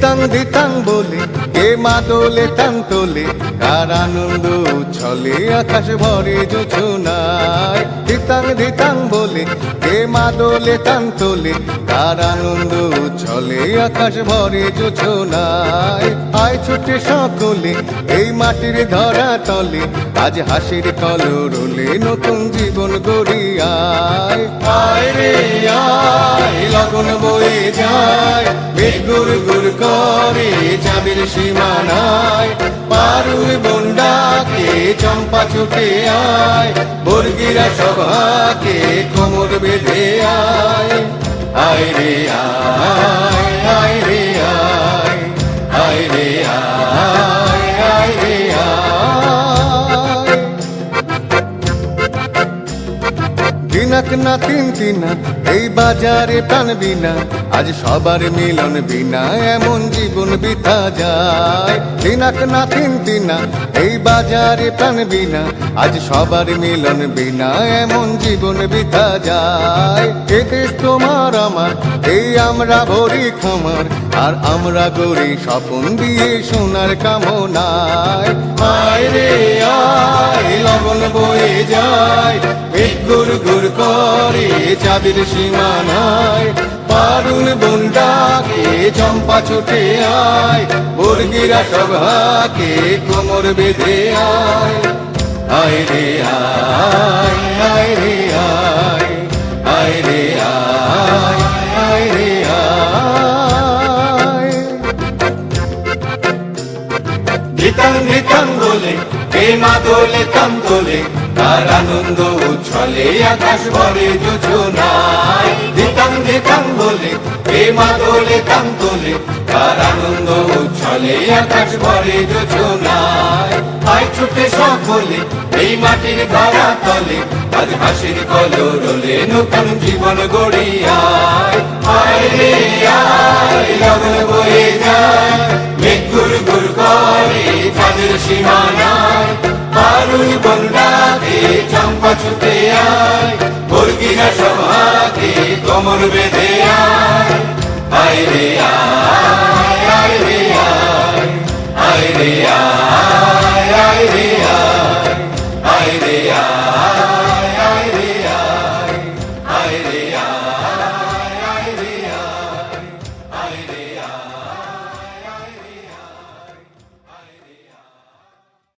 ধিতাং ধিতাং বলে কে মাদলে টান তোলে, কার আনন্দ উচ্ছলে আকাশ ভরে জোছনায়। ধিতাং ধিতাং বলে কে মাদলে টান তোলে, কার আনন্দ উচ্ছলে আকাশ ভরে জোছনায়। আয় ছুটে সকলে এই মাটির ধরা তলে, আজ হাসির কলরলে নতুন জীবন গড়ি আয়। আয় রে আয়, লগন বয়ে যায়, মেঘ গুর গুর করে চাঁদের সীমানায়। পারুল বন্ডাকে চম্পা ছুটে আয়, বর্গিরা সভাকে কোমর বেঁধে আয়। আয় রে আয়, আয় রে আয়, আয় রে আয়, আয় রে আয়। দিনাক না তিন তিনা এই বাজারে প্রাণ বিনা, আজ সবার মিলন বিনা এমন জীবন বিতা যায়। দিনাক না তিন তিনা এই বাজারে প্রাণ বিনা, আজ সবার মিলন বিনা এমন জীবন বিতা যায়। এ দেশ তোমার আমার, এই আমরা ভরি খামার, আর আমরা গড়ি স্বপন দিয়ে সোনার কামনায়। আয় রে আয়, লগন বয়ে যায়, মেঘ গুর গুর করে চাঁদের সীমানায়। পারুল বন্ডাকে চম্পা ছুটে আয়, বর্গিরা সভাকে কোমর বেঁধে আয়। আয় রে আয়, আয় রে আয়, আয় রে আয়, আয় রে আয়। ধিতাং ধিতাং বলে কে মাদলে টান তোলে, কার আনন্দ উচ্ছলে আকাশ ভরে জোছনায়। ধিতাং ধিতাং বলে কে মাদলে টান তোলে, কার আনন্দ উচ্ছলে আকাশ ভরে জোছনায়। আয় ছুটে সকলে এই মাটির ধরা তলে, আজ হাসির কলরলে নতুন জীবন গড়ি আয়। আয় রে আয়, লগন বয়ে যায়, মেঘ গুর গুর করে চাঁদের সীমানায়। পারুল বন্ডাকে চম্পা ছুটে আয়, বর্গিরা সভাকে কোমর বেঁধে আয়। আয় রে আয়, আয় রে আয়, আয় রে আয়, আয় রে আয়।